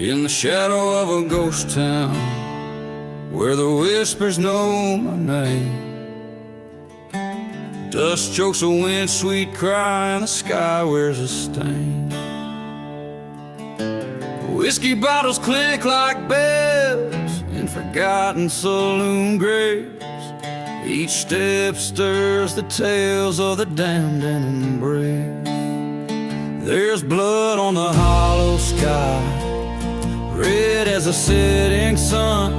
In the shadow of a ghost town, where the whispers know my name, dust chokes a wind, sweet cry, and the sky wears a stain. Whiskey bottles click like bells in forgotten saloon graves. Each step stirs the tales of the damned and brave. There's blood on the hollow sky, red as a setting sun.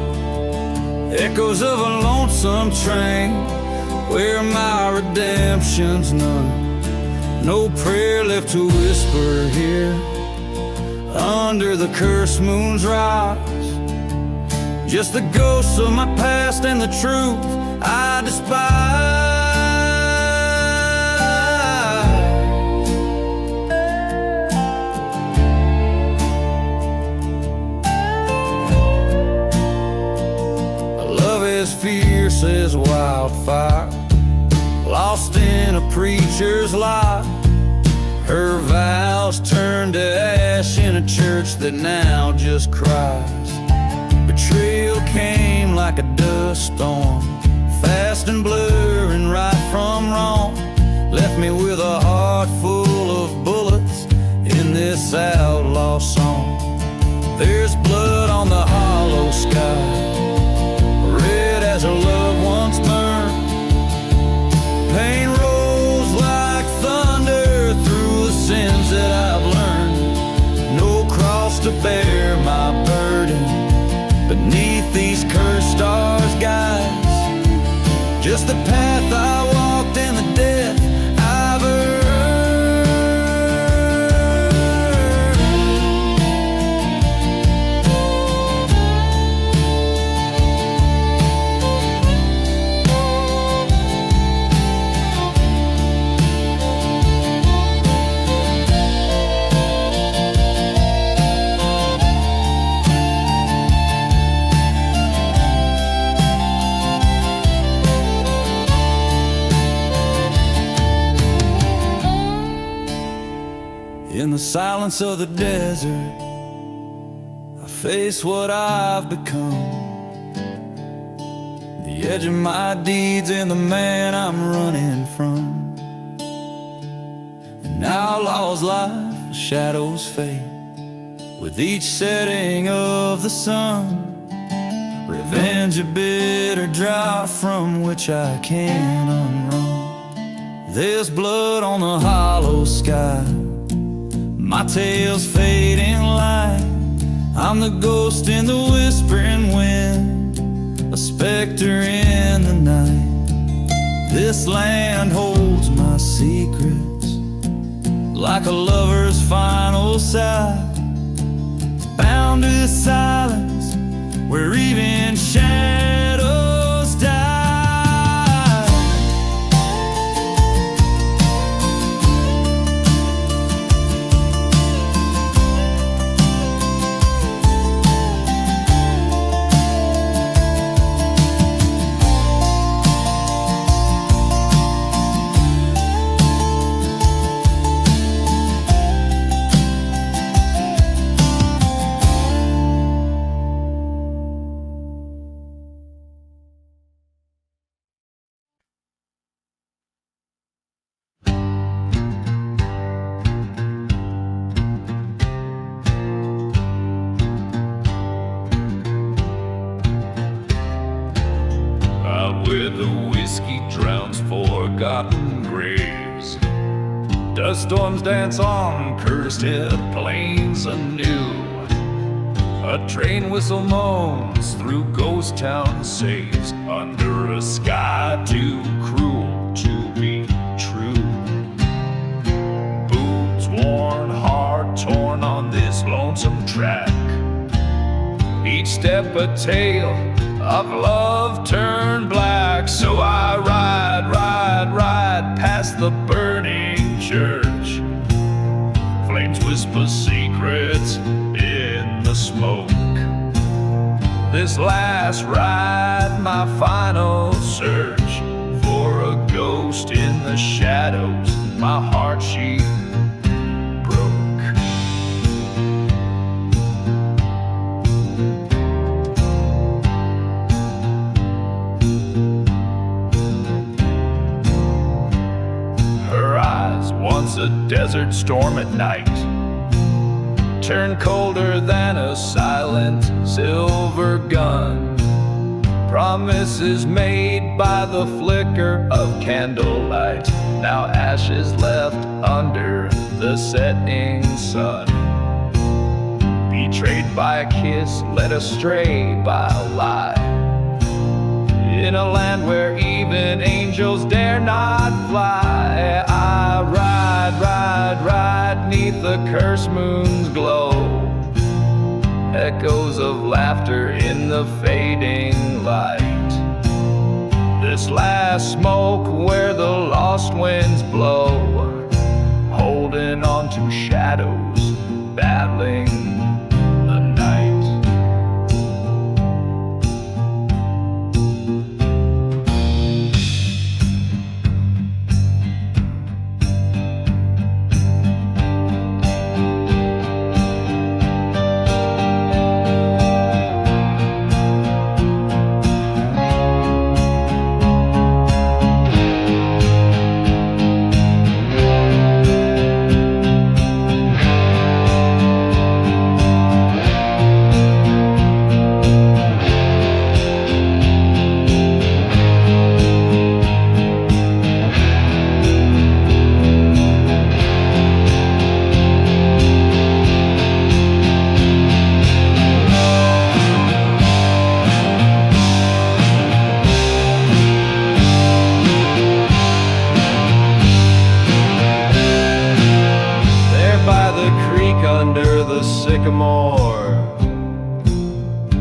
Echoes of a lonesome train where my redemption's none. No prayer left to whisper here under the cursed moon's rise. Just the ghosts of my past and the truth I despise. Love as fierce as wildfire, lost in a preacher's lie. Her vows turned to ash in a church that now just cries. Betrayal came like a dust storm, fast and blurring right from wrong. Left me with a heart full of bullets in this outlaw song. There's blood on the hollow sky, red as her loved ones burned. Pain rolls like thunder through the sins that I've learned. No cross to bear my burden beneath these cursed stars, guys. Just the path I walked and the death I've earned. In the silence of the desert, I face what I've become. The edge of my deeds and the man I'm running from. An outlaw's life, the shadows fade with each setting of the sun. Revenge a bitter drought from which I can't unrun. There's blood on the hollow sky, my tale's fading light. I'm the ghost in the whispering wind, a specter in the night. This land holds my secrets like a lover's final sigh. It's bound to the silence where even shadows die. Where the whiskey drowns forgotten graves, dust storms dance on cursed head plains anew. A train whistle moans through ghost town saves under a sky too cruel to be true. Boots worn, heart torn on this lonesome track, each step a tale of love turned black. So I ride past the burning church. Flames whisper secrets in the smoke. This last ride, my final search for a ghost in the shadows. My heart she broke. desert storm at night turned colder than a silent silver gun. Promises made by the flicker of candlelight, now ashes left under the setting sun. Betrayed by a kiss, led astray by a lie, in a land where even angels dare not fly. I ride 'neath the cursed moon's glow, echoes of laughter in the fading light. This last smoke where the lost winds blow, holding on to shadows, battling the night.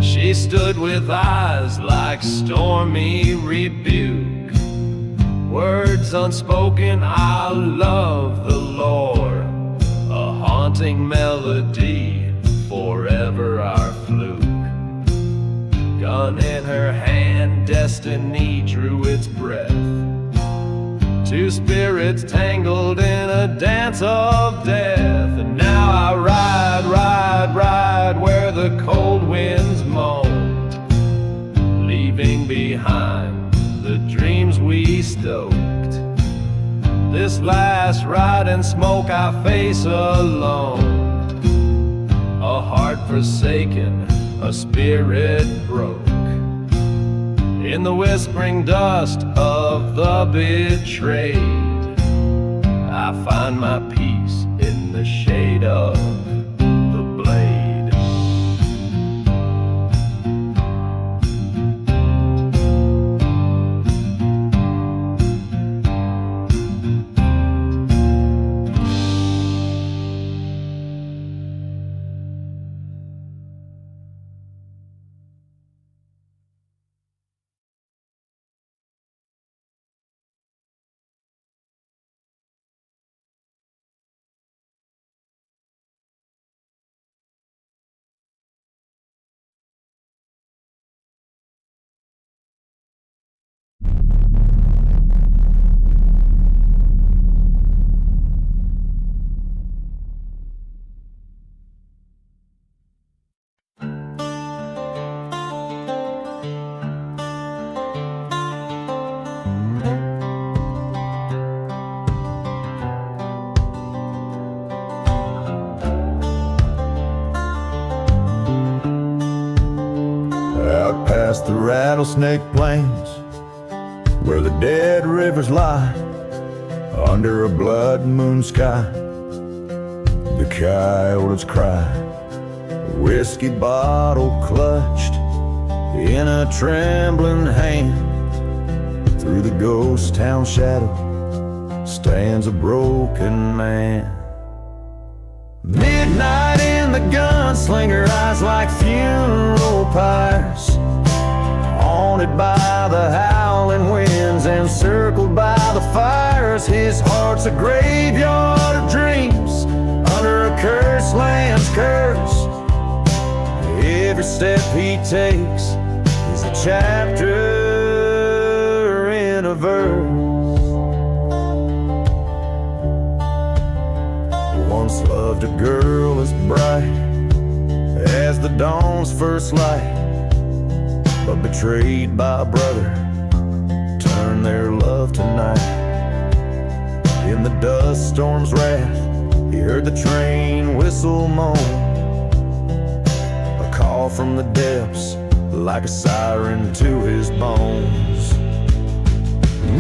She stood with eyes like stormy rebuke, words unspoken, I love the Lord, a haunting melody, forever our fluke. Gun in her hand, destiny drew its breath, two spirits tangled in a dance of death. And now I ride where the cold winds moan, leaving behind the dreams we stoked. This last ride in smoke I face alone, a heart forsaken, a spirit broke. In the whispering dust of the betrayed, I find my peace in the shade of the blade. Past the rattlesnake plains, where the dead rivers lie, under a blood moon sky, the coyotes cry. A whiskey bottle clutched in a trembling hand, through the ghost town shadow stands a broken man. Midnight in the gunslinger eyes like funeral pyres, haunted by the howling winds, encircled by the fires. His heart's a graveyard of dreams, under a cursed land's curse. Every step he takes is a chapter in a verse. Once loved a girl as bright as the dawn's first light, but betrayed by a brother, turned their love to night. In the dust storm's wrath, He heard the train whistle moan, a call from the depths like a siren to his bones.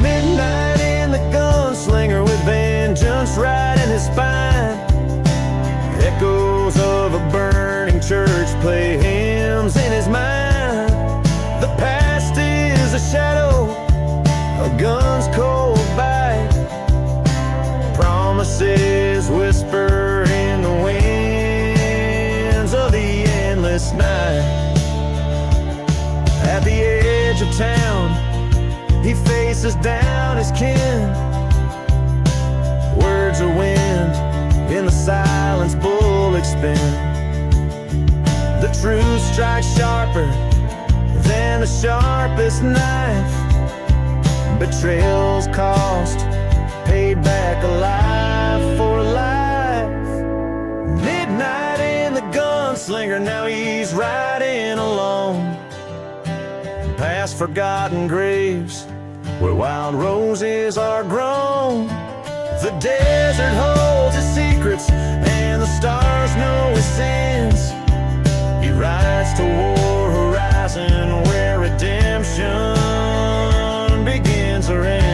Midnight in the gunslinger with vengeance right in his spine. Echoes of a burning church play hymns in his mind. The past is a shadow, a gun's cold bite. Promises whisper in the winds of the endless night. At the edge of town, he faces down his kin. Words are wind, in the silence bullets spin. The truth strikes sharper than the sharpest knife. Betrayal's cost, paid back alive for life. Midnight in the gunslinger, now he's riding alone, past forgotten graves where wild roses are grown. The desert holds his secrets and the stars know his sins. He rides toward horizon where redemption begins or ends.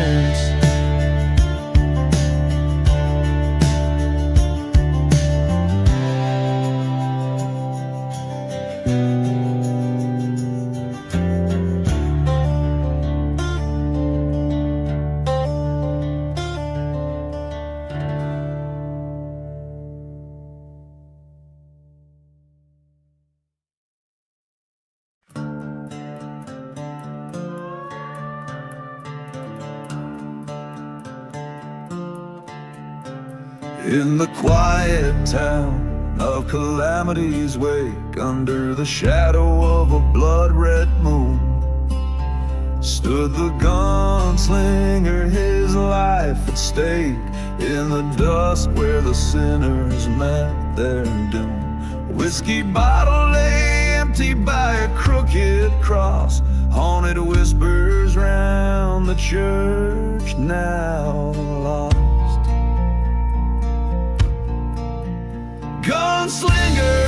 In the quiet town of calamity's wake, under the shadow of a blood-red moon, stood the gunslinger, his life at stake, in the dust where the sinners met their doom. Whiskey bottle lay empty by a crooked cross, haunted whispers round the church now lost. Gunslinger,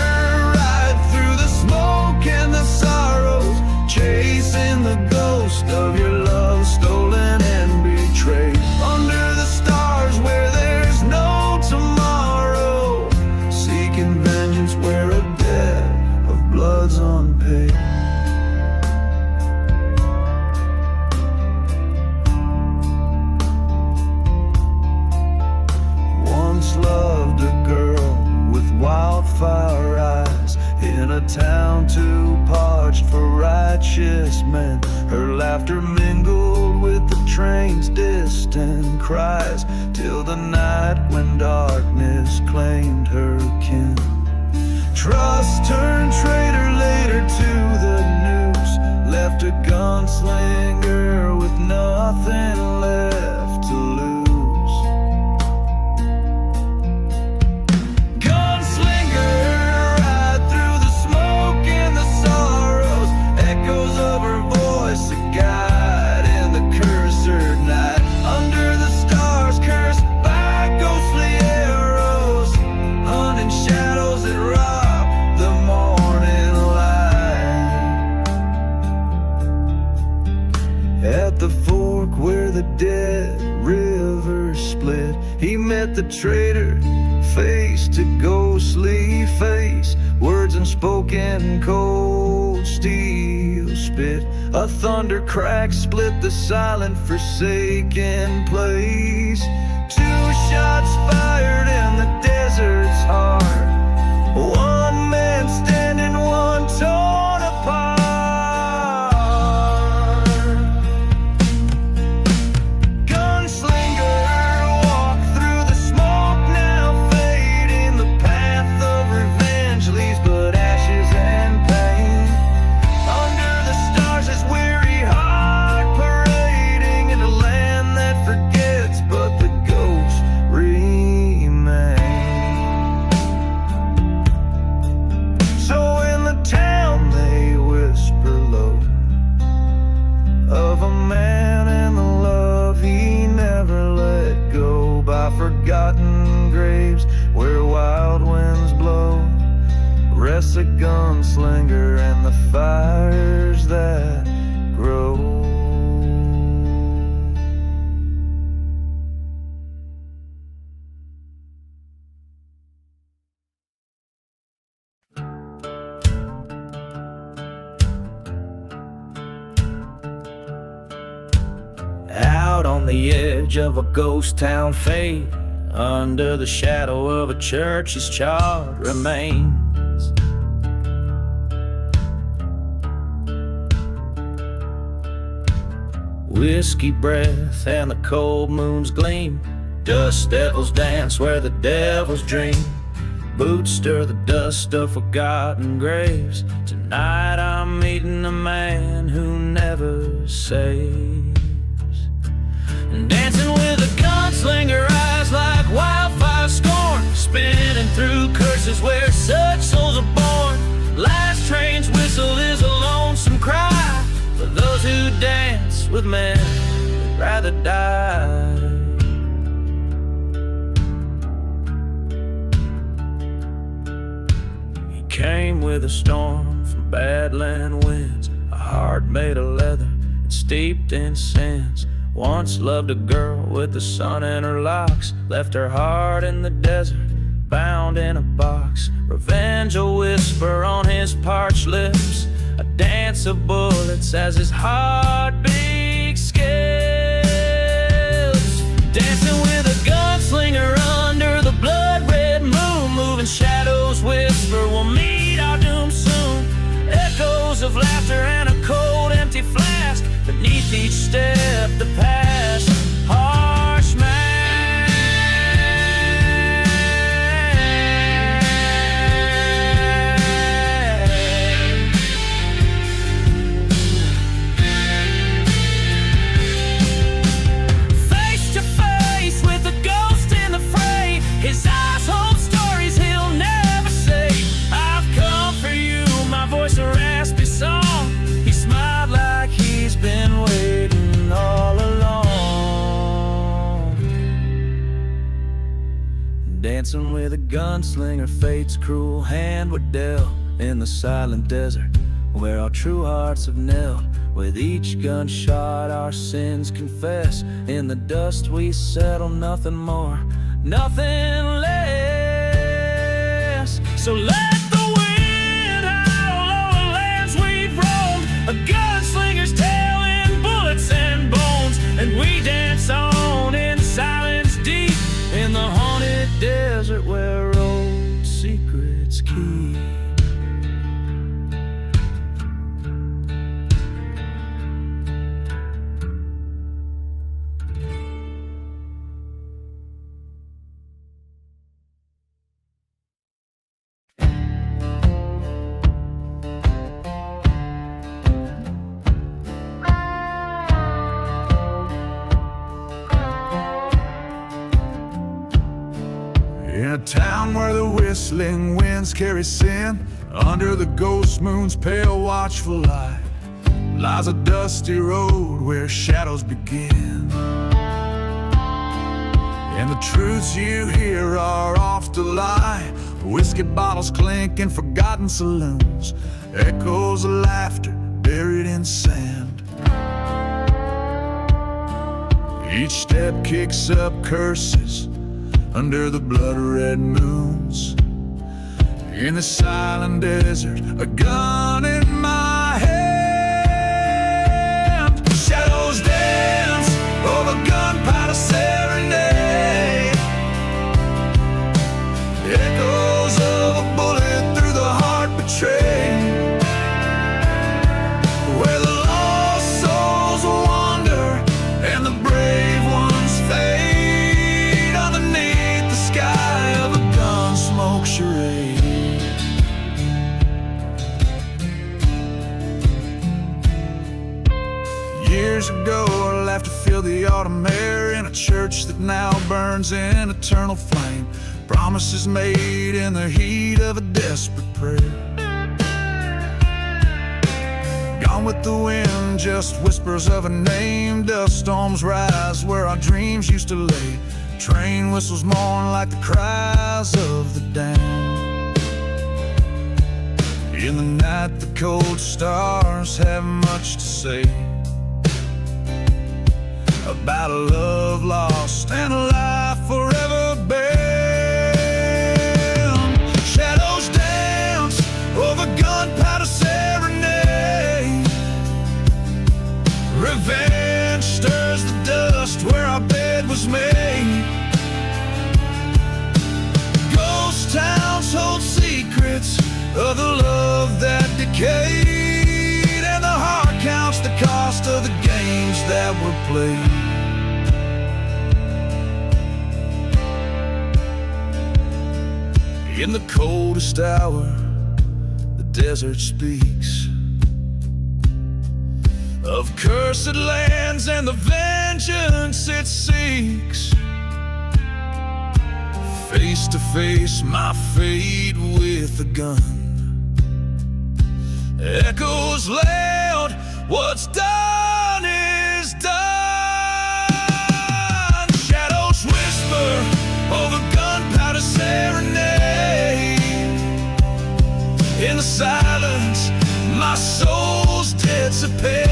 ride through the smoke and the sorrows, chasing the ghost of your love stolen and betrayed. Under the stars where there's no tomorrow, seeking vengeance where a debt of blood's unpaid. Once loved a girl with wildfire eyes, in a town too parched for righteous men. Her laughter mingled with the train's distant cries, till the night when darkness claimed her kin. Trust turned traitor later to the noose, left a gunslinger with nothing left to lose. Dead river split, he met the traitor face to ghostly face. Words unspoken, cold steel spit. A thunder crack split the silent forsaken place. Two shots fired in the desert's heart, one man standing, one torn apart. out on the edge of a ghost town fade, under the shadow of a church's charred remains. Whiskey breath and the cold moon's gleam, dust devils dance where the devils dream. Boots stir the dust of forgotten graves. Tonight I'm meeting a man who never saves. And dancing with a gunslinger, eyes like wildfire scorn, spinning through curses where such souls are born. Last train's whistle is a lonesome cry for those who dance with men who'd rather die. Came with a storm from badland winds, a heart made of leather and steeped in sins. Once loved a girl with the sun in her locks, left her heart in the desert, bound in a box. Revenge a whisper on his parched lips, a dance of bullets as his heartbeat skips. Dancing with a gunslinger under the blood-red moon, moving shadows whisper we'll meet our doom soon. Echoes of laughter and a cold empty flask, beneath each step the past. Harsh man. Face to face with a ghost in the fray, his eyes hold stories he'll never say. I've come for you, my voice a raspy song. He smiled like he's been waiting all along. Dancing with a gunslinger, fate's cruel hand would dealt in the silent desert where our true hearts have knelt. With each gunshot our sins confess, in the dust we settle, nothing more, nothing less. So let the wind howl over lands we've roamed, a gunslinger's tale in bullets and bones, and we dance on in silence deep, in the haunted desert where old secrets keep. In a town where the whistling winds carry sin, under the ghost moon's pale watchful light, lies a dusty road where shadows begin. And the truths you hear are oft a lie, whiskey bottles clink in forgotten saloons, echoes of laughter buried in sand. Each step kicks up curses under the blood-red moons. In the silent desert, a gun in my hand. Shadows dance over gunpowder serenade, echoes of a bullet through the heart betrayed, where the lost souls wander and the brave ones fade underneath the sky of a gun smoke charade. Years ago I laughed to feel the autumn air in a church that now burns in eternal flame. Promises made in the heat of a desperate prayer. Gone with the wind, just whispers of a name. Dust storms rise where our dreams used to lay. Train whistles mourn like the cries of the damned. In the night the cold stars have much to say about a love lost and a life forever banned. Shadows dance over gunpowder serenade, revenge stirs the dust of the love that decayed, and the heart counts the cost of the games that were played. In the coldest hour, the desert speaks of cursed lands and the vengeance it seeks. Face to face, my fate with a gun echoes loud, what's done is done. Shadows whisper over gunpowder serenade. In the silence, my soul's dissipate.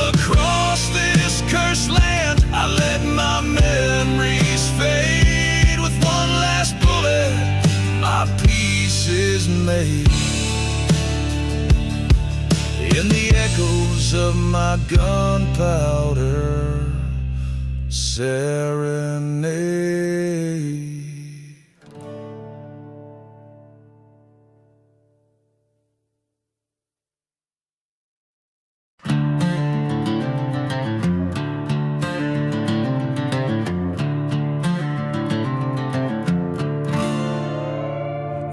Across this cursed land, I let my memories fade. With one last bullet, my peace is made. In the echoes of my gunpowder serenade.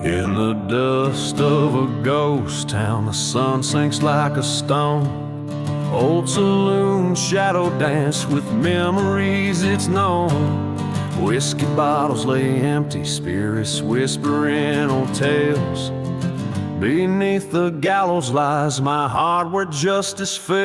In the dust of a ghost town, the sun sinks like a stone. Old saloon shadow dance with memories it's known. Whiskey bottles lay empty, spirits whispering old tales. Beneath the gallows lies my heart where justice fell.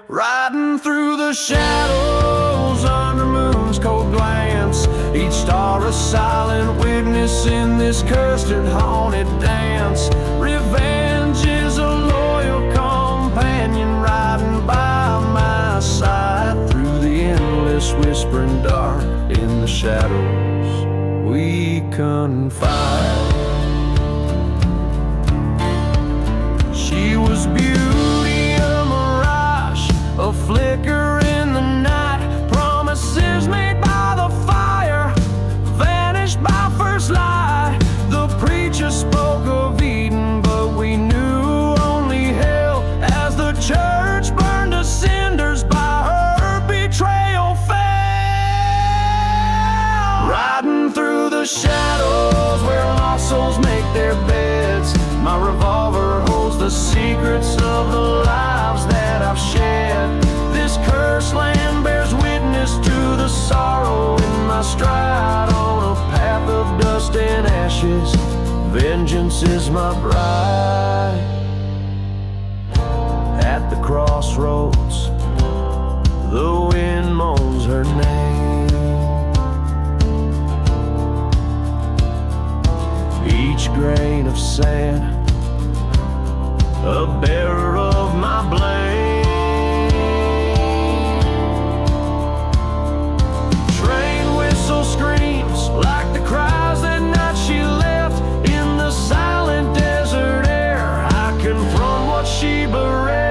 Riding through the shadows under moon's cold glance, each star a silent witness in this cursed and haunted dance. Revenge is a loyal companion riding by my side through the endless whispering dark. In the shadows we confide. She was beauty, a mirage, a flicker in the night. Promises made by the fire vanished by first light. The preacher spoke of Eden, but we knew only hell as the church burned to cinders by her betrayal fell. Riding through the shadows where lost souls make their beds, my revolver holds the secrets of the lives that I've shed. This cursed land bears witness to the sorrow in my stride. On a path of dust and ashes, vengeance is my bride. At the crossroads, the wind moans her name. Each grain of sand, a bearer of my blame. Train whistle screams like the cries that night she left. In the silent desert air, I confront what she bereft.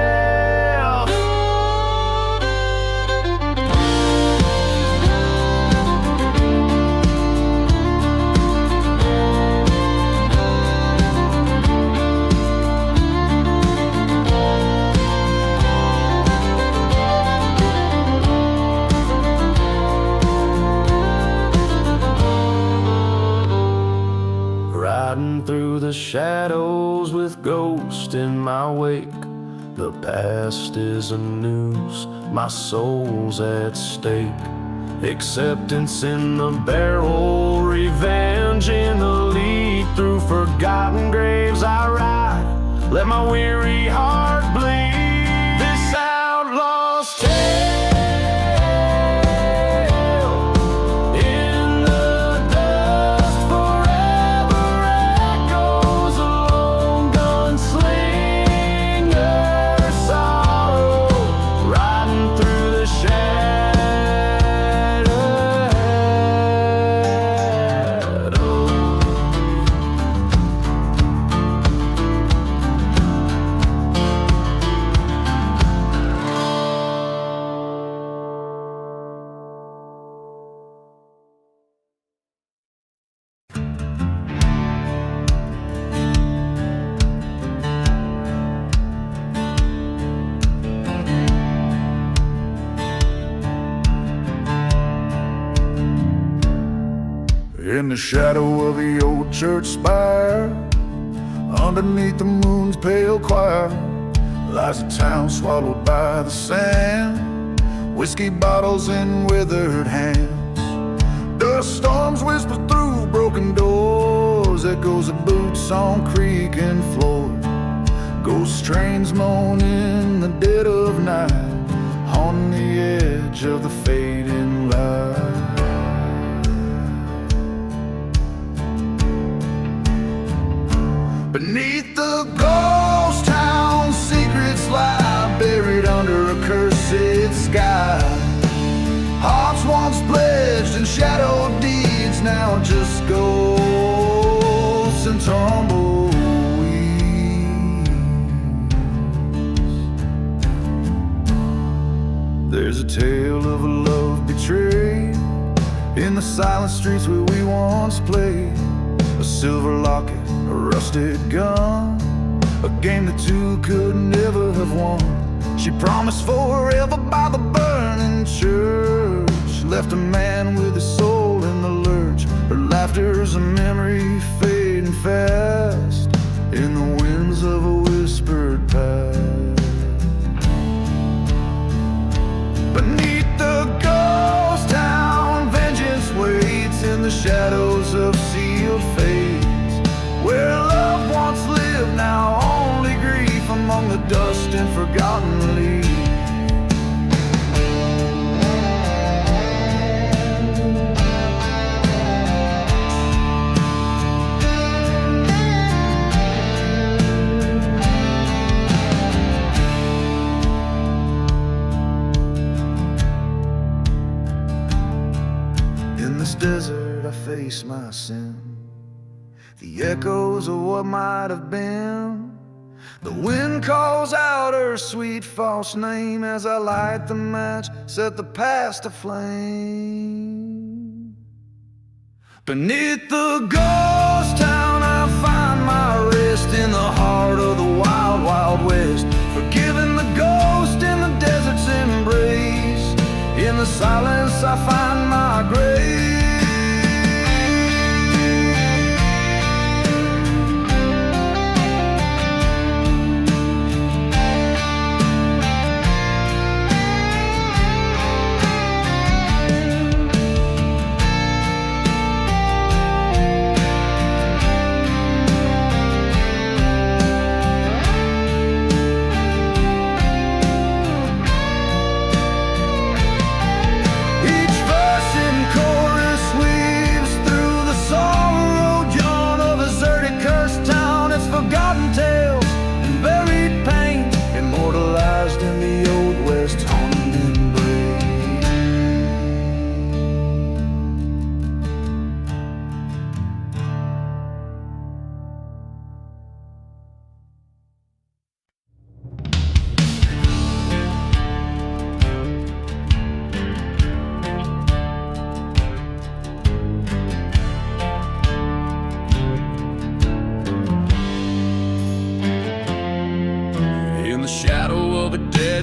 Riding through the shadows with ghosts in my wake. The past is a noose, my soul's at stake. Acceptance in the barrel, revenge in the lead. Through forgotten graves I ride, let my weary heart bleed. This outlaw's tale. In the shadow of the old church spire, underneath the moon's pale choir, lies a town swallowed by the sand, whiskey bottles in withered hands. Dust storms whisper through broken doors, echoes of boots on creaking floor. Ghost trains moan in the dead of night, on the edge of the fading light. Beneath the ghost town, secrets lie buried under a cursed sky. Hearts once pledged and shadow deeds, now just ghosts and tumbleweeds. There's a tale of a love betrayed in the silent streets where we once played. A silver locket, a rusted gun, a game the two could never have won. She promised forever by the burning church, left a man with his soul in the lurch. Her laughter's a memory fading fast in the winds of a whispered past. Beneath the ghost town, vengeance waits in the shadows of sealed fates, where love once lived, now only grief among the dust and forgotten leaves. In this desert I face my sin, the echoes of what might have been. The wind calls out her sweet false name as I light the match, set the past aflame. Beneath the ghost town I find my rest, in the heart of the wild, wild west, forgiving the ghost in the desert's embrace. In the silence I find my grace.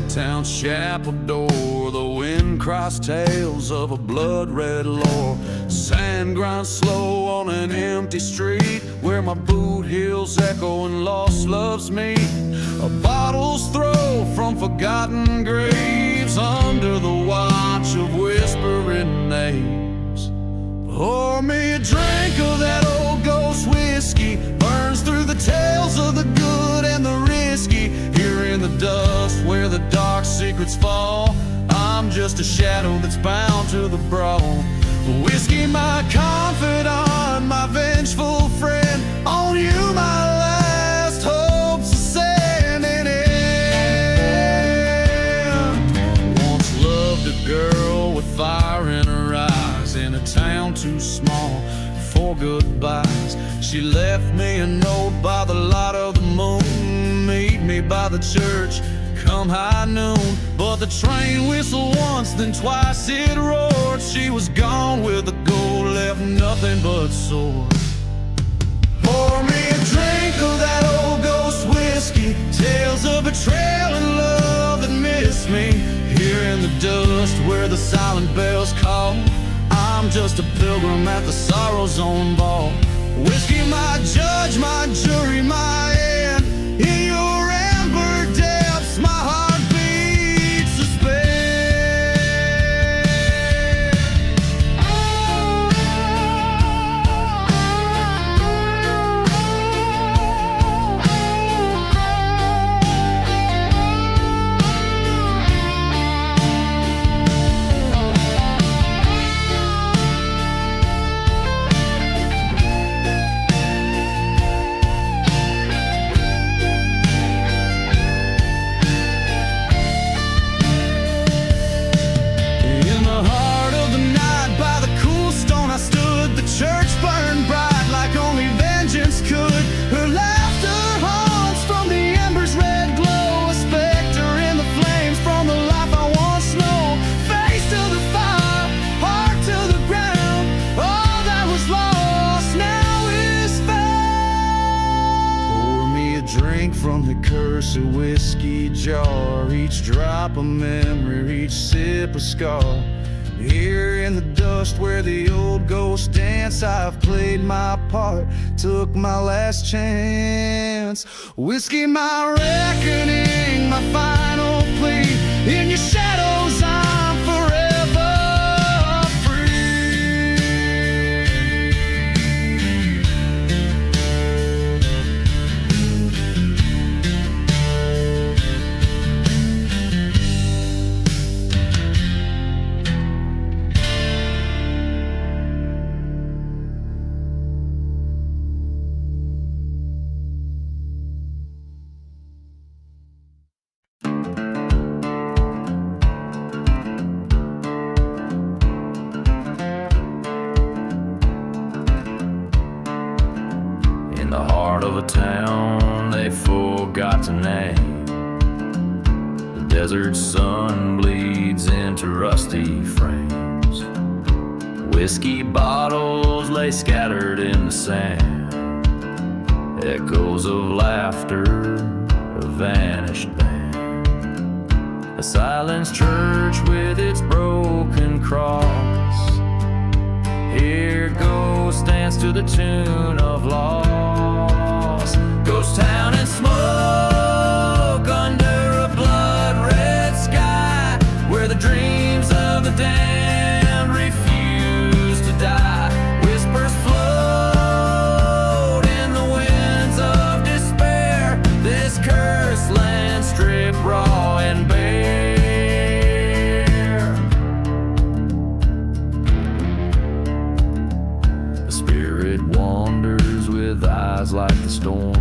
Town chapel door, the wind crossed tales of a blood-red lore. Sand grinds slow on an empty street, where my boot heels echo and lost loves meet. A bottle's throw from forgotten graves, under the watch of whispering names. Pour me a drink of that old ghost whiskey, burns through the tales of the good and the risky. Here in the dust where the dark secrets fall, I'm just a shadow that's bound to the brawl. Whiskey my confidant, my vengeful friend, on you my last hopes are sending in. Once loved a girl with fire in her eyes, in a town too small for goodbyes. She left me a note by the light of the moon, meet me by the church come high noon. But the train whistled once, then twice it roared. She was gone with the gold, left nothing but sores. Pour me a drink of that old ghost whiskey, tales of betrayal and love that missed me. Here in the dust where the silent bells call, I'm just a pilgrim at the sorrow's own ball. Whiskey, my judge, my jury, my end. In your amber depths, my heart beats suspend. Church burned bright like only vengeance could. Her laughter haunts from the embers' red glow. A specter in the flames from the life I once know. Face to the fire, heart to the ground. All that was lost now is found. Pour me a drink from the cursed whiskey jar. Each drop a memory, each sip a scar. Here in the dust where the old ghosts dance, I've played my part, took my last chance. Whiskey, my reckoning, my final plea. In your shadows I'm forever free. Of a town they forgot to name. The desert sun bleeds into rusty frames. Whiskey bottles lay scattered in the sand. Echoes of laughter, a vanished band. A silenced church with its broken cross. Here ghost dance to the tune of loss. Ghost town and smoke under a blood-red sky, where the dreams of the damned refuse to die. Whispers float in the winds of despair. This cursed land stripped raw and bare. The spirit wanders with eyes like the storm,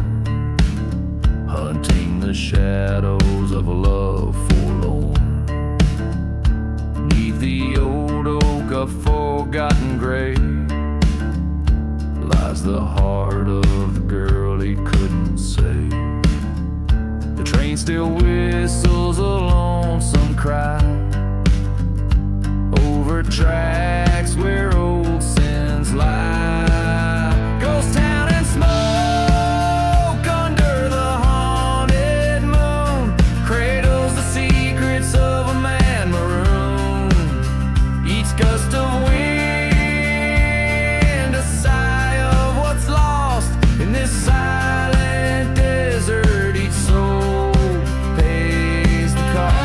hunting the shadows of a love forlorn. Neath the old oak of forgotten grave lies the heart of the girl he couldn't save. The train still whistles a lonesome cry over tracks where old sins lie. Ghost town and smoke under the haunted moon, cradles the secrets of a man maroon. Each gust of wind, a sigh of what's lost in this silent desert. Each soul pays the cost.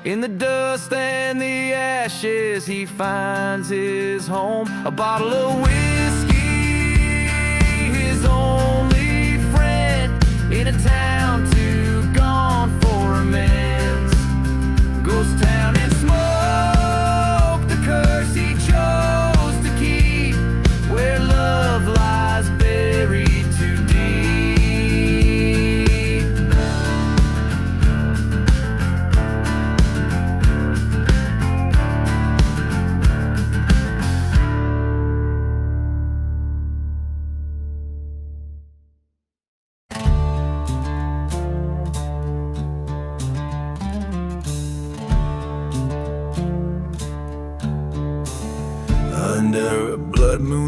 In the dust and the ashes he finds his home. A bottle of whiskey, his only friend, in a town too gone for amends. Ghost town and smoke.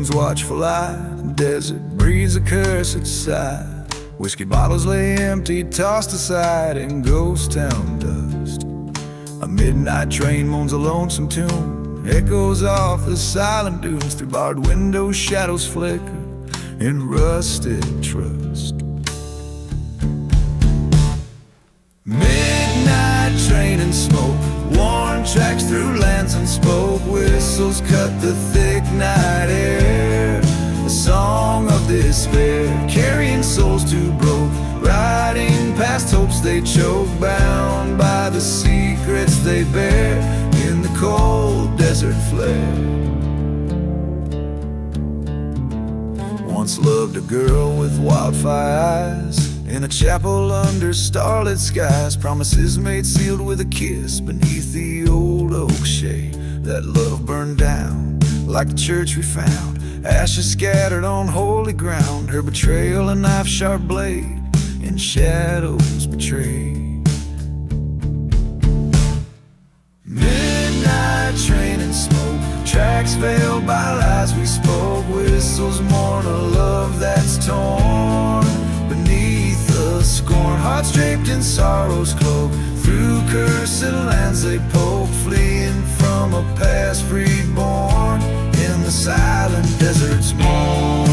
moon's watchful eye. The desert breathes a cursed sigh. Whiskey bottles lay empty, tossed aside in ghost town dust. A midnight train moans a lonesome tune, echoes off the silent dunes. Through barred windows shadows flicker in rusted trust. Midnight train and smoke, worn tracks through lands unspoke. Whistles cut the thick night air, a song of despair, carrying souls too broke, riding past hopes they choke, bound by the secrets they bear in the cold desert flare. Once loved a girl with wildfire eyes, in a chapel under starlit skies. Promises made sealed with a kiss beneath the old oak shade. That love burned down like the church we found, ashes scattered on holy ground. Her betrayal a knife-sharp blade in shadows betrayed. Midnight train and smoke, tracks veiled by lies we spoke. Whistles mourn a love that's torn beneath the scorn. Hearts draped in sorrow's cloak, through cursed lands they poke, fleeing from a past reborn in the silent desert's moan.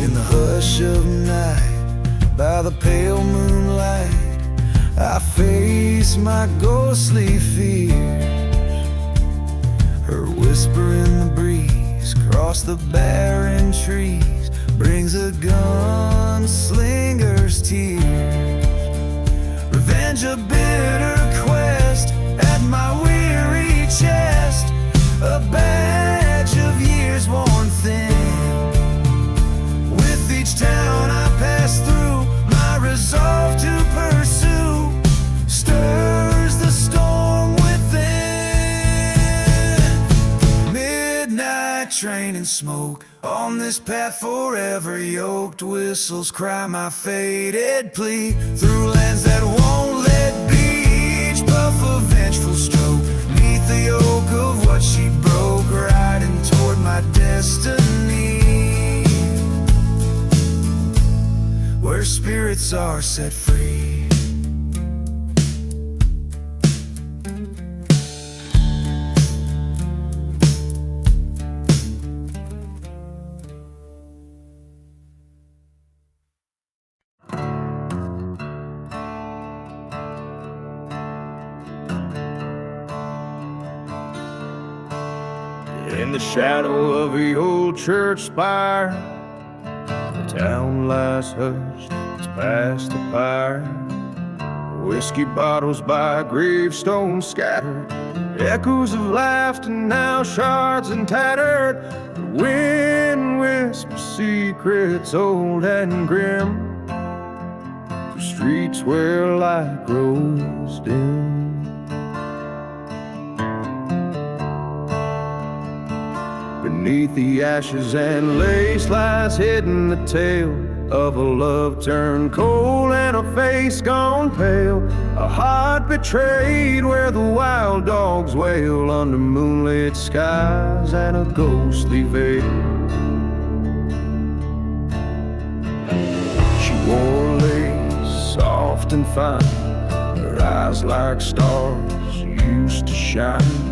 In the hush of night, by the pale moonlight, I face my ghostly fears. Her whisper in the breeze, across the barren trees, brings a gunslinger's tears. Revenge a bitter quest at my weary chest, a badge of years worn thin. With each town I pass through, my resolve to pursue stirs the storm within. Midnight train and smoke, on this path forever yoked. Whistles cry my faded plea, through lands that won't let be. Each puff a vengeful stroke, neath the yoke of what she broke, riding toward my destiny, where spirits are set free. In the shadow of the old church spire, the town lies hushed, it's past the fire. Whiskey bottles by gravestones scattered, echoes of laughter now shards and tattered. The wind whispers secrets old and grim, through streets where light grows dim. Beneath the ashes and lace lies hidden the tale of a love turned cold and a face gone pale, a heart betrayed where the wild dogs wail under moonlit skies and a ghostly veil. She wore lace soft and fine, her eyes like stars used to shine.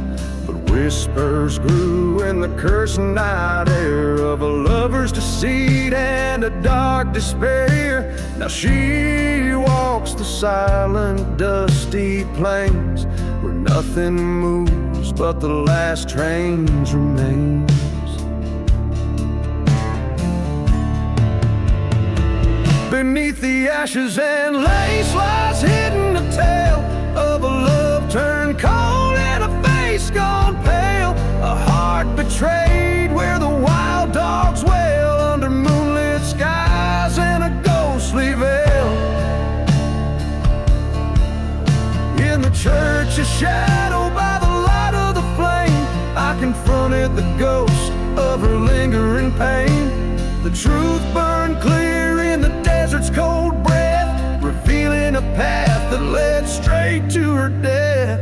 Whispers grew in the cursed night air of a lover's deceit and a dark despair. Now she walks the silent, dusty plains where nothing moves but the last train's remains. Beneath the ashes and lace lies hidden a tale of a love turned cold and a face gone pale, a heart betrayed where the wild dogs wail under moonlit skies and a ghostly veil. In the church, a shadow by the light of the flame, I confronted the ghost of her lingering pain. The truth burned clear in the desert's cold breath, revealing in a path that led straight to her death.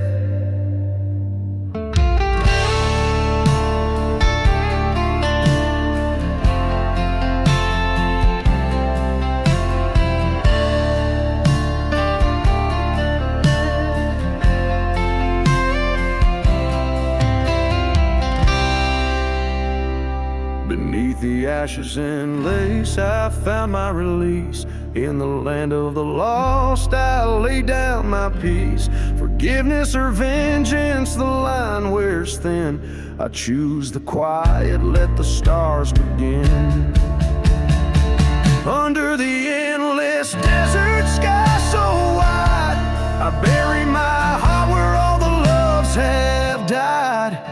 Beneath the ashes and lace, I found my release. In the land of the lost, I lay down my peace. Forgiveness or vengeance, the line wears thin. I choose the quiet, let the stars begin. Under the endless desert sky so wide, I bury my heart where all the loves have died.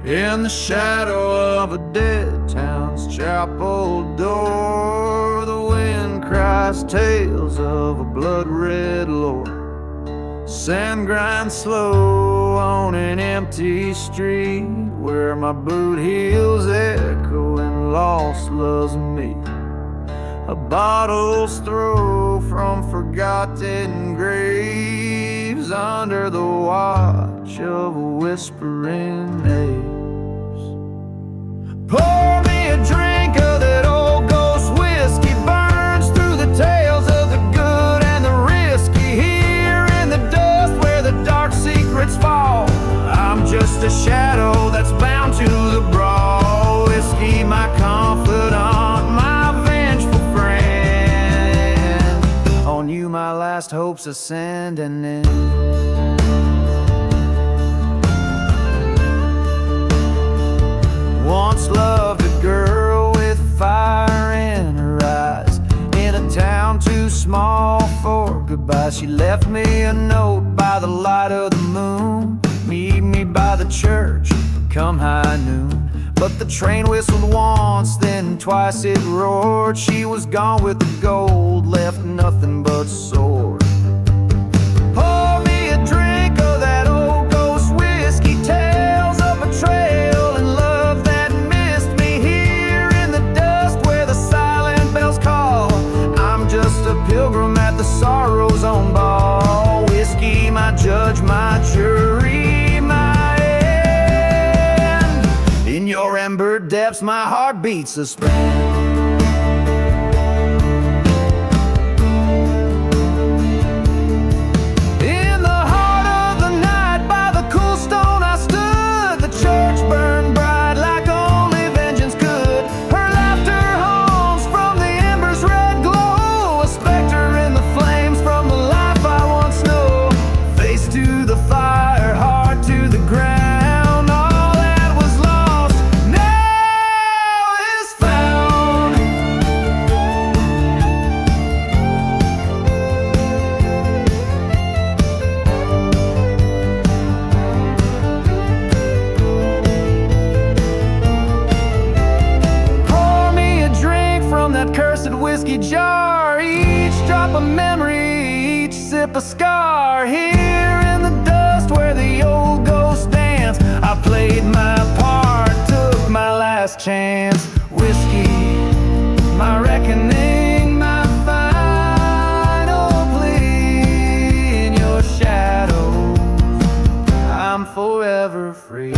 In the shadow of a dead town's chapel door, the wind cries tales of a blood-red lore. Sand grinds slow on an empty street where my boot heels echo and lost loves me. A bottle's throw from forgotten graves under the watch of a whispering age. Pour me a drink of that old ghost whiskey, burns through the tales of the good and the risky. Here in the dust where the dark secrets fall, I'm just a shadow that's bound to the brawl. Whiskey, my confidant, my vengeful friend. On you my last hopes ascend and end. Once loved a girl with fire in her eyes, in a town too small for goodbye. She left me a note by the light of the moon. Meet me by the church, come high noon. But the train whistled once, then twice it roared. She was gone with the gold, left nothing but sword. Pour me a drink of that old ghost whiskey, tales of betrayal. Pilgrim at the sorrow's own ball. Whiskey, my judge, my jury, my end. In your ember depths, my heart beats suspend. In the heart of the night, by the cool stone I stood. The church burned bright like only vengeance could. Her laughter homes from the embers' red glow. Flames from the life I once knew. Face to the fire, heart to the ground. All that was lost now is found. Pour me a drink from that cursed whiskey jar. Each drop a memory, each sip a scar. Here in the dust where the old ghosts dance, I played my part, took my last chance. Whiskey, my reckoning, my final plea. In your shadows, I'm forever free.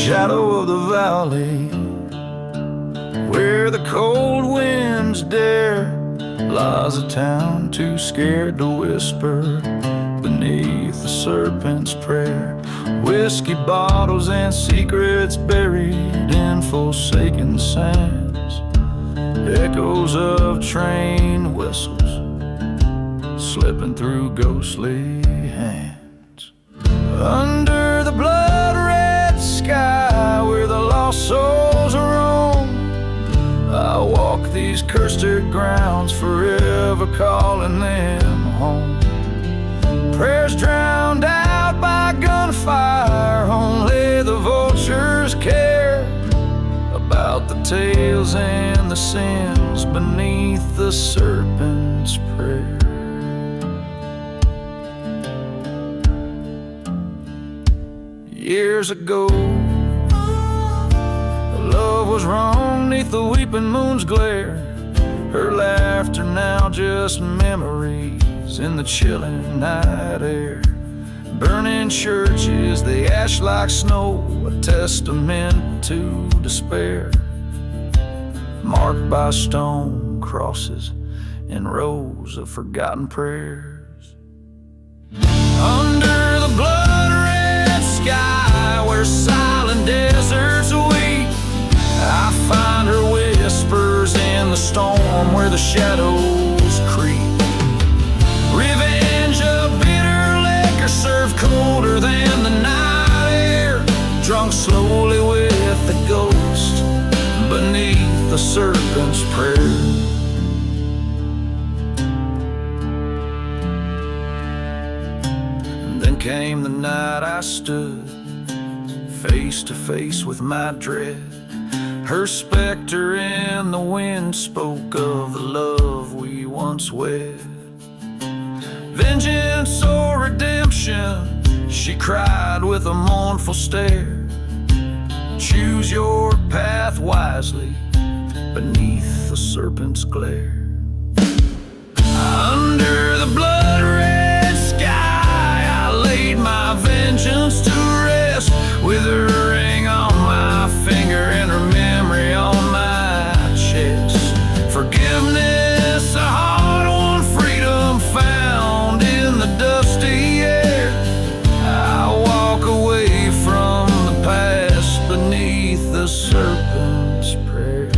Shadow of the valley, where the cold winds dare, lies a town too scared to whisper beneath the serpent's prayer. Whiskey bottles and secrets buried in forsaken sands. Echoes of train whistles slipping through ghostly hands. Under the blood-red sky where the lost souls roam, I walk these cursed grounds, forever calling them home. Prayers drowned out by gunfire, only the vultures care about the tales and the sins beneath the serpent's prayer. Years ago, love was wrong neath the weeping moon's glare. Her laughter now just memories in the chilling night air. Burning churches, they ash like snow, a testament to despair. Marked by stone crosses and rows of forgotten prayers. Under the blood-red sky where silent deserts weep, I find her whispers in the storm where the shadows creep. Revenge of bitter liquor served colder than the night air, drunk slowly with the ghost beneath the serpent's prayer. And then came the night I stood face to face with my dread. Her specter in the wind spoke of the love we once wed. Vengeance or redemption, she cried with a mournful stare. Choose your path wisely beneath the serpent's glare. Under the blood-red sky, I laid my vengeance to rest, with her ring on my finger and her memory on my chest. Forgiveness, a hard-won freedom found in the dusty air. I walk away from the past beneath the serpent's prayer.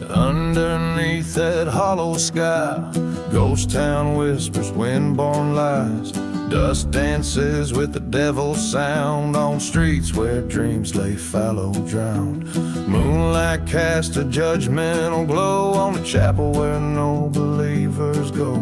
Underneath that hollow sky, ghost town whispers, wind-born lies. Dust dances with the devil's sound on streets where dreams lay fallow drowned. Moonlight casts a judgmental glow on the chapel where no believers go.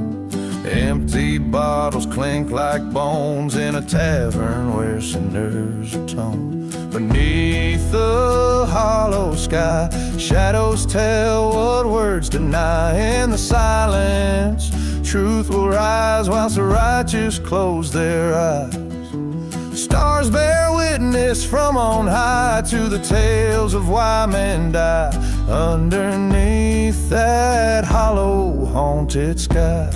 Empty bottles clink like bones in a tavern where sinners atone. Beneath the hollow sky, shadows tell what words deny. In the silence, truth will rise whilst the righteous close their eyes. Stars bear witness from on high to the tales of why men die. Underneath that hollow, haunted sky,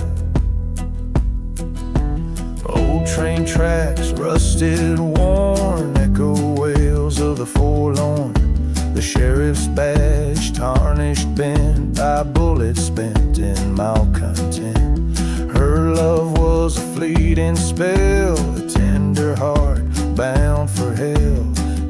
old train tracks, rusted, worn, echo wails of the forlorn. The sheriff's badge, tarnished, bent by bullets spent in malcontent. Her love was a fleeting spell, a tender heart bound for hell.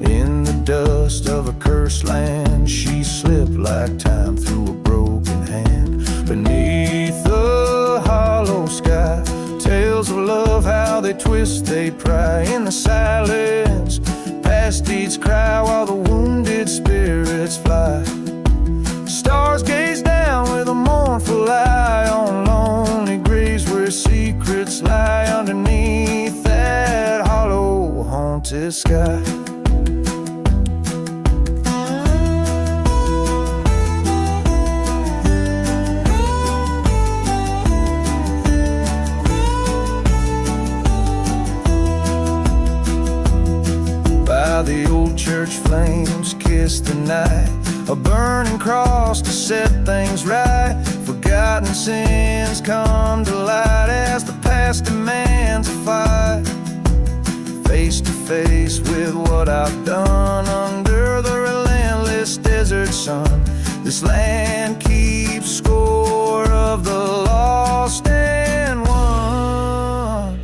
In the dust of a cursed land, she slipped like time through a broken hand. Beneath the hollow sky, tales of love, how they twist, they pry. In the silence, past deeds cry while the wounded spirits fly. Stars gaze down with a mournful eye on lonely graves where secrets lie. Underneath that hollow, haunted sky. The old church flames kiss the night, a burning cross to set things right. Forgiveness Forgotten sins come to light as the past demands a fight. Face to face with what I've done under the relentless desert sun. This land keeps score of the lost and won.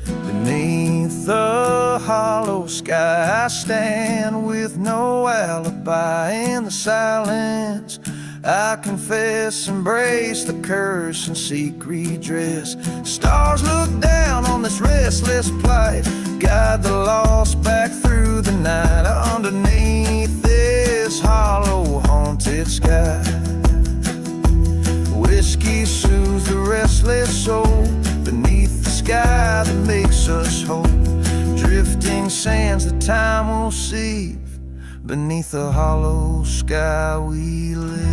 Beneath the hollow sky I stand with no alibi. In the silence I confess, embrace the curse and seek redress. Stars look down on this restless plight, guide the lost back through the night. Underneath this hollow haunted sky, whiskey soothes the restless soul. Beneath the sky that makes us whole, drifting sands that time will sieve. Beneath the hollow sky we live.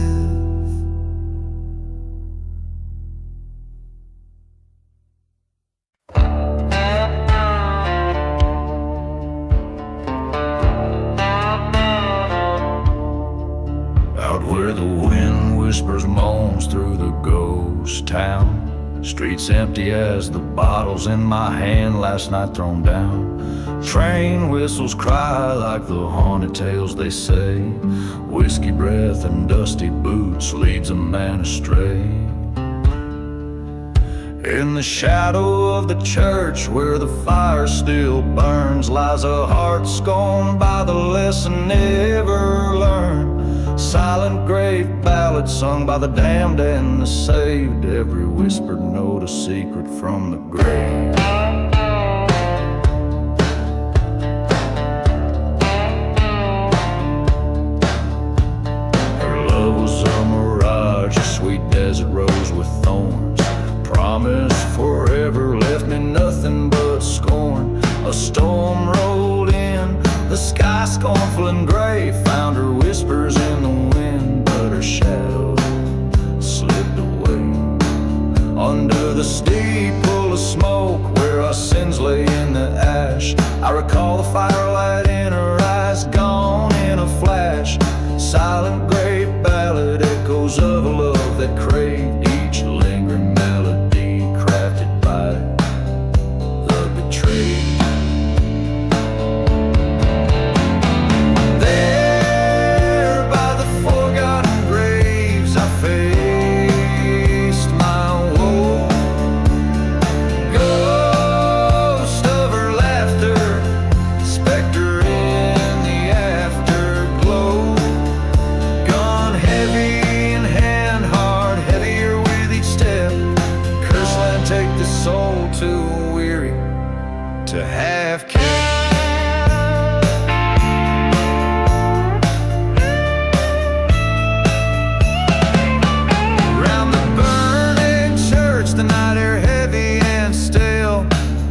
Out where the wind whispers moans through the ghost town, streets empty as the bottles in my hand last night thrown down. Train whistles cry like the haunted tales they say. Whiskey breath and dusty boots leads a man astray. In the shadow of the church where the fire still burns lies a heart scorned by the lesson never learned. Silent grave ballads sung by the damned and the saved. Every whispered note a secret from the grave. Sweet desert rose with thorns, promise forever left me nothing but scorn. A storm rolled in, the sky scornful and gray, found her whispers in the wind, but her shadow slipped away. Under the steeple of smoke where our sins lay in the ash, I recall the firelight in her eyes, gone in a flash. Silent grave ballad, echoes of a love that craved each lingering melody crafted by the betrayed. There by the forgotten graves I faced my woe. Ghost of her laughter, specter in the afterglow. Gone heavy in hand, hard, heavier with each step. Curseland, take the soul too weary to have kept. Round the burning church, the night air heavy and stale.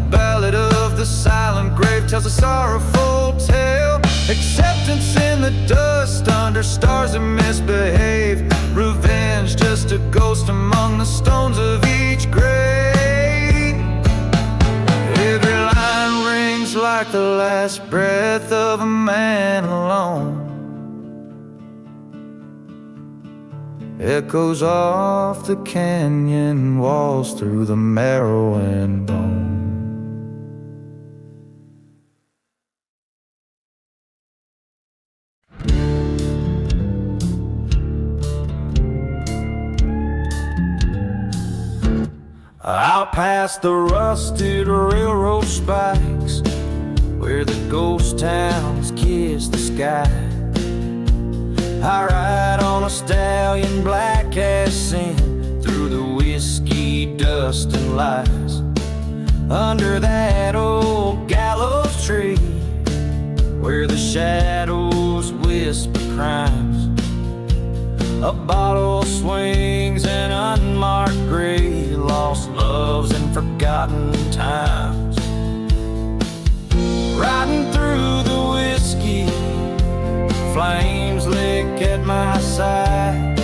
Ballad of the silent grave tells a sorrowful tale. Acceptance in the dust under stars that misbehave. Revenge, just a ghost among the stones of each grave. Every line rings like the last breath of a man alone. Echoes off the canyon walls through the marrow and bone. Out past the rusted railroad spikes, where the ghost towns kiss the sky, I ride on a stallion black as sin, through the whiskey dust and lies. Under that old gallows tree, where the shadows whisper crimes, a bottle swings an unmarked grave, lost loves and forgotten times. Riding through the whiskey, flames lick at my side,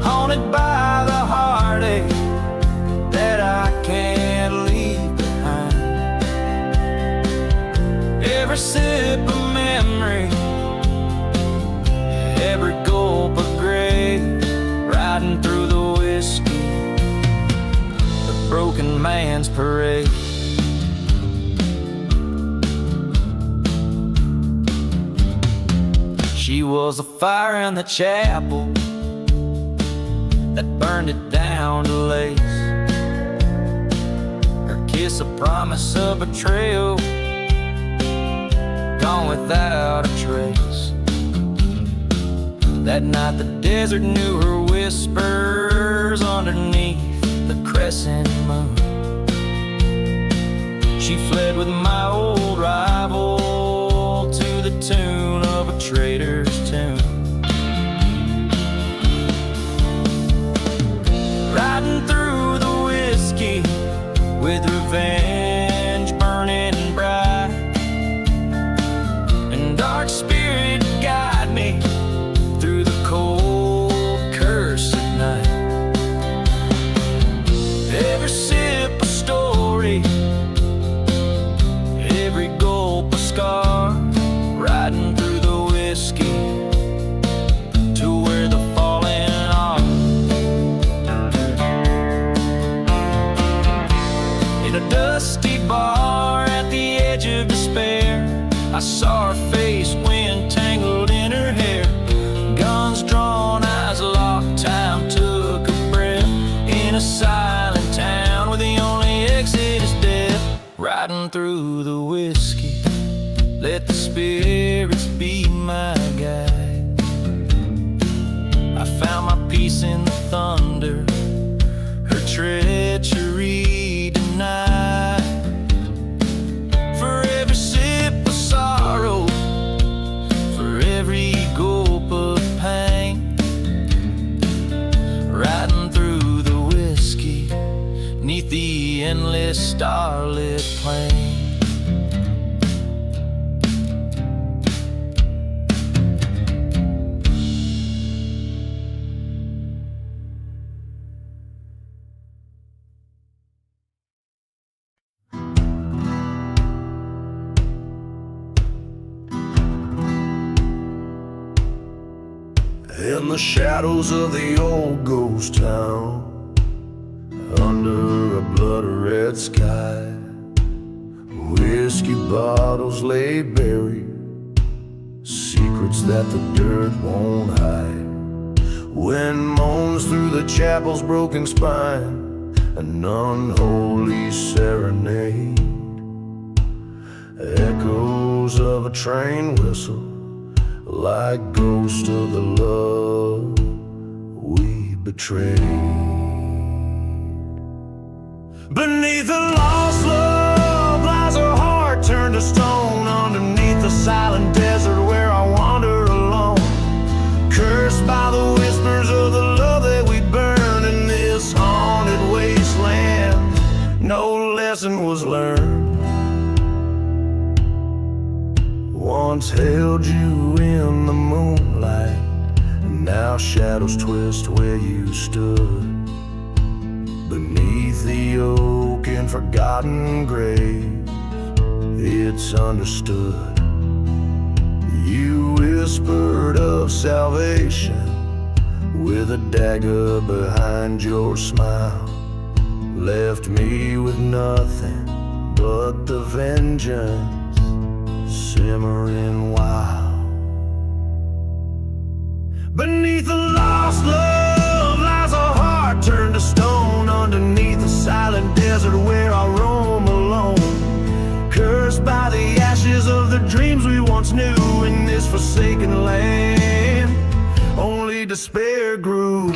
haunted by the heartache that I can't leave behind. Every sip of memory, every gulp of grace, broken man's parade. She was a fire in the chapel that burned it down to lace. Her kiss a promise of betrayal, gone without a trace. That night the desert knew her whispers underneath the crescent moon. She fled with my old rival to the tune of a trader's tune. Riding through the whiskey with revenge burning bright, and dark spirit guide me through the cold curse at night. Every sip a story, every gulp a scar, riding through the whiskey to where the fallen are. In a dusty bar at the edge of despair, I saw her face, wind tangled in her hair. Guns drawn, eyes locked, time took a breath. In a silent town where the only exit is death. Riding through the whiskey, let the spirits be my guide. I found my peace in the thunder, her treachery denied. For every sip of sorrow, for every gulp of pain, riding through the whiskey, 'neath the endless starlit plain. In the shadows of the old ghost town, under a blood-red sky, whiskey bottles lay buried, secrets that the dirt won't hide. Wind moans through the chapel's broken spine, an unholy serenade. Echoes of a train whistle, like ghosts of the love we betrayed. Beneath a lost love lies a heart turned to stone, underneath the silent desert where I wander alone, cursed by the whispers of the love that we burn in this haunted wasteland. No lesson was learned. Once held you in the moonlight, and now shadows twist where you stood. Beneath the oak and forgotten graves, it's understood. You whispered of salvation with a dagger behind your smile, left me with nothing but the vengeance simmering wild. Beneath a lost love lies a heart turned to stone, underneath the silent desert where I roam alone, cursed by the ashes of the dreams we once knew. In this forsaken land, only despair grew.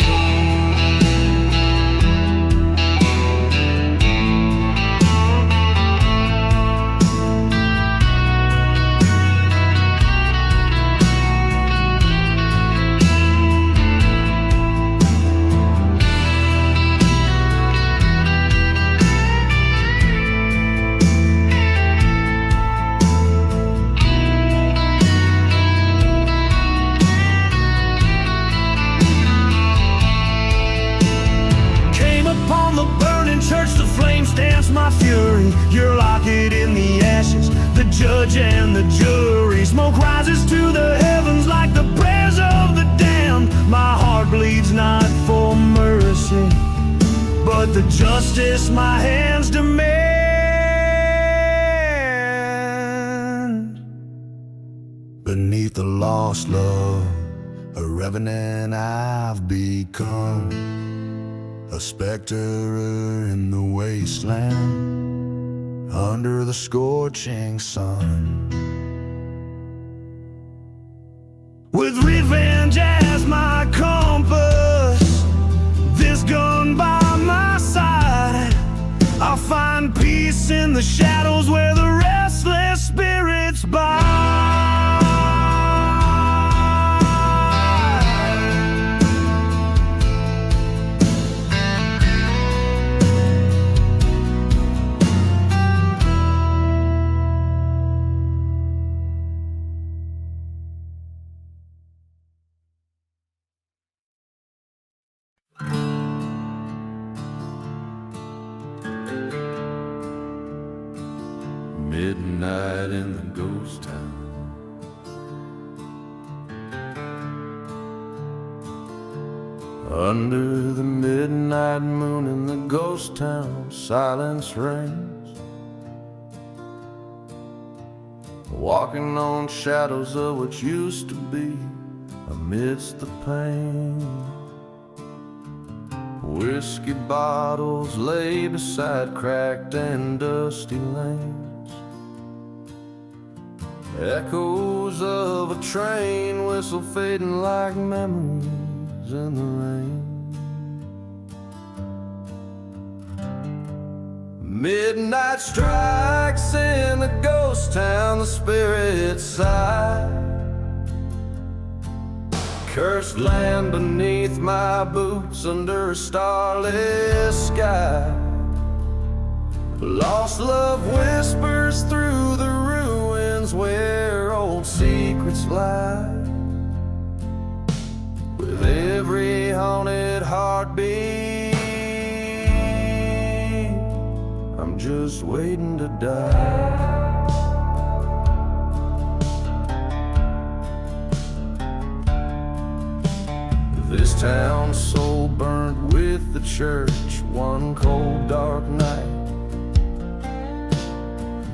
My fury, your locket in the ashes, the judge and the jury. Smoke rises to the heavens like the prayers of the damned. My heart bleeds not for mercy, but with the justice my hands demand. Beneath the lost love, a revenant I've become, a specter in the wasteland, under the scorching sun. With revenge as my compass, this gun by my side, I'll find peace in the shadows where the restless spirits bide. Midnight in the ghost town, under the midnight moon in the ghost town, silence reigns, walking on shadows of what used to be amidst the pain. Whiskey bottles lay beside cracked and dusty lanes, echoes of a train whistle fading like memories in the rain. Midnight strikes in the ghost town, the spirits sigh. Cursed land beneath my boots under a starless sky. Lost love whispers through the ruins where old secrets lie. With every haunted heartbeat, I'm just waiting to die. This town soul burned with the church one cold dark night.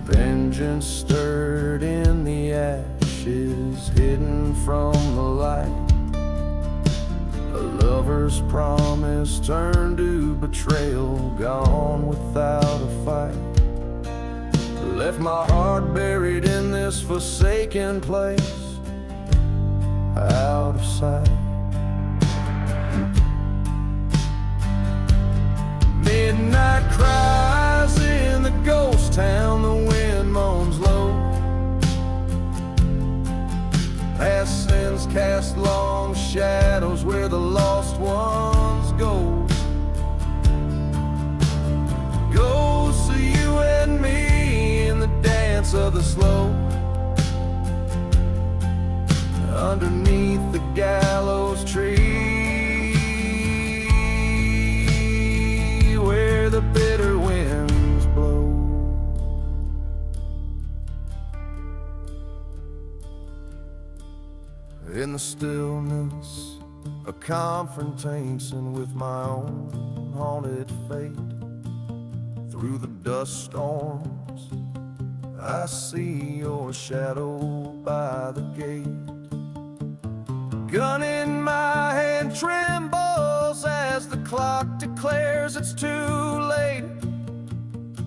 Vengeance stirred in the ashes, hidden from the light. A lover's promise turned to betrayal, gone without a fight. Left my heart buried in this forsaken place, out of sight. Midnight cries in the ghost town, the wind moans low. Past sins cast long shadows where the lost ones go. Ghosts of you and me in the dance of the slow. Underneath the gallows tree, where the bitter winds blow. In the stillness, a confrontation with my own haunted fate. Through the dust storms, I see your shadow by the gate. Gun in my hand trembles as the clock declares it's too late.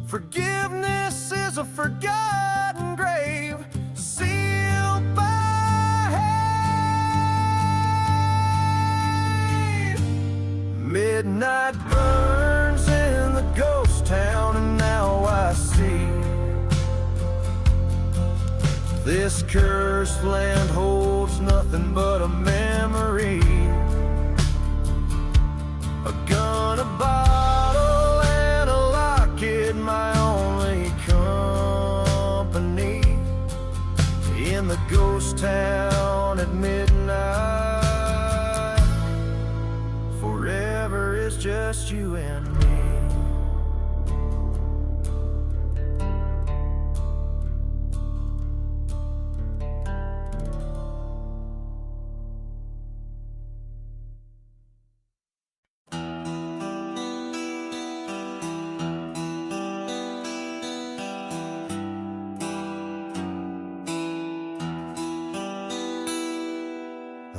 Forgiveness is a forgotten grave, sealed by hate. Midnight burns in the ghost town, and now I see this cursed land holds nothing but a memory. A gun, a bottle, and a locket, my only company. In the ghost town at midnight, forever is just you and me.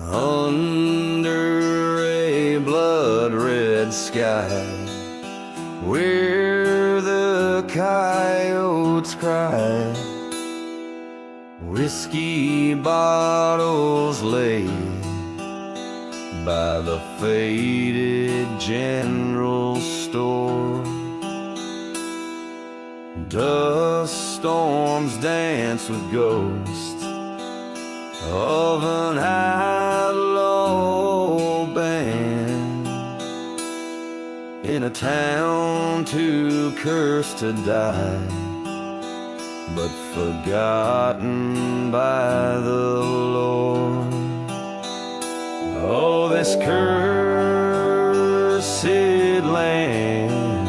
under a blood-red sky, where the coyotes cry. Whiskey bottles lay by the faded general store. Dust storms dance with ghosts of an outlaw band in a town too cursed to die, but forgotten by the Lord. Oh, this cursed land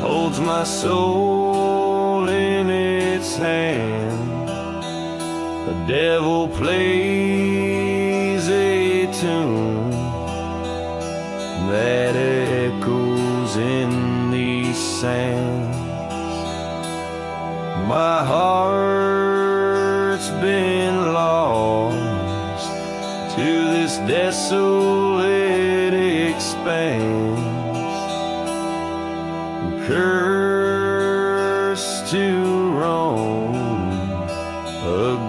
holds my soul in its hand. The devil plays a tune that echoes in these sands. My heart's been lost to this desolate expanse, cursed to roam, a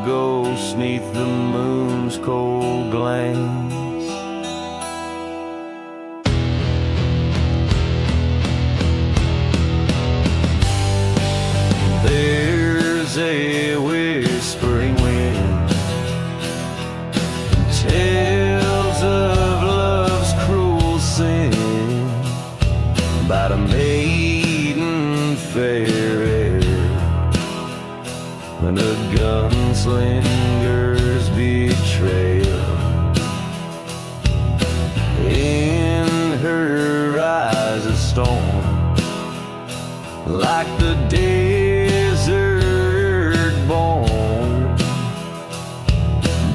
ghost 'neath the moon's cold glance. There's a whispering wind, tales of love's cruel sin, about a maiden fair and a gunslinger's betrayal. In her eyes a storm, like the desert born,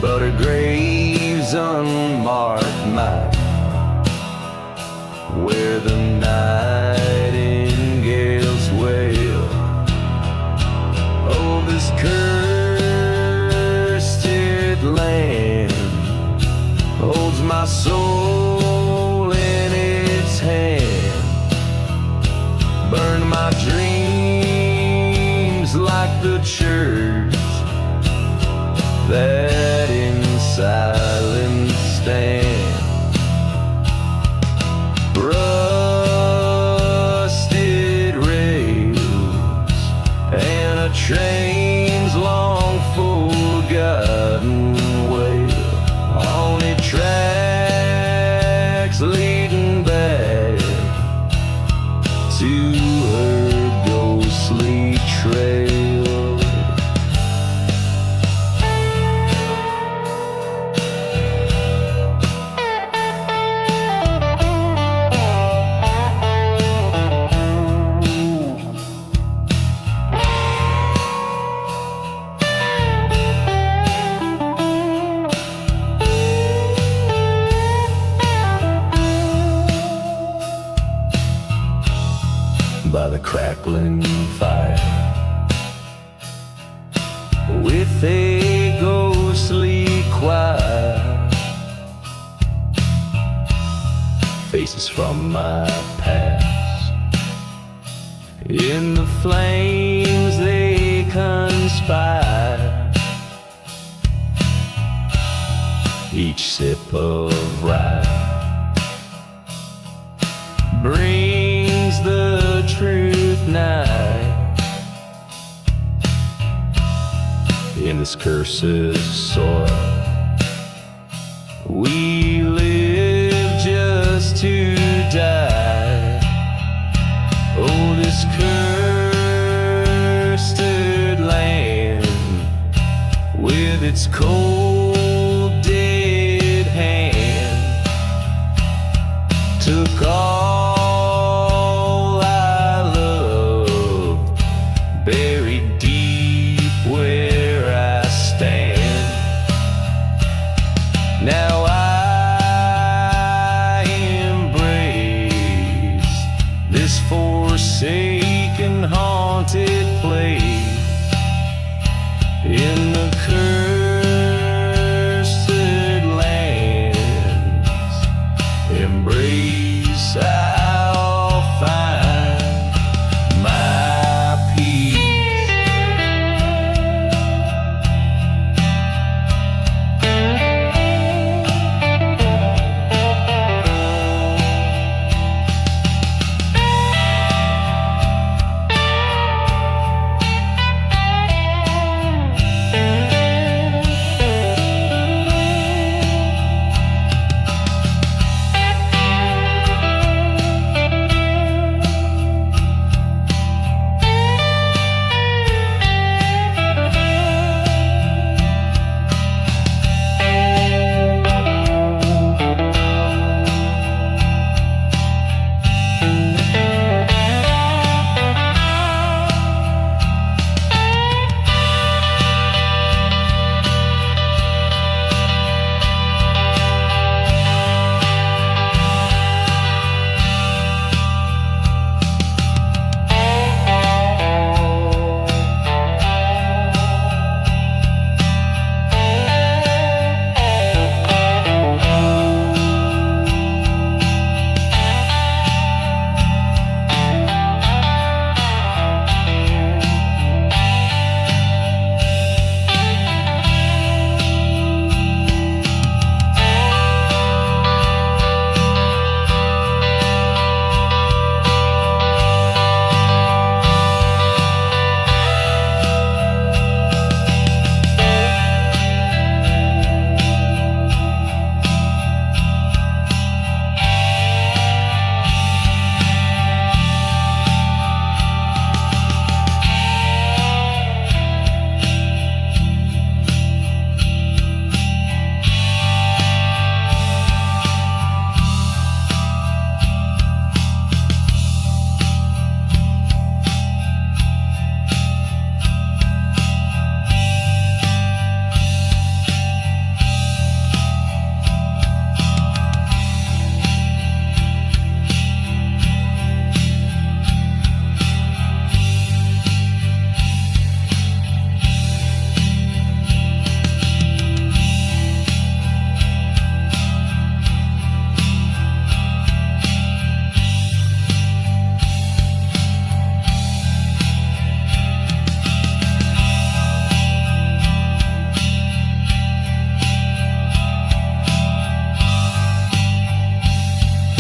but her grave's unmarked mine, where the nightingales wail. Oh, this cursed land holds my soul in its hand, burned my dreams like the church that in silence stands. Rusted rails and a train's long forgotten wail, only tracks leading back to her ghostly trail. By the crackling fire, with a ghostly choir, faces from my past, in the flames they conspire. Each sip of rye brings the truth nigh. In this cursed soil we live just to die. Oh, this cursed land with its cold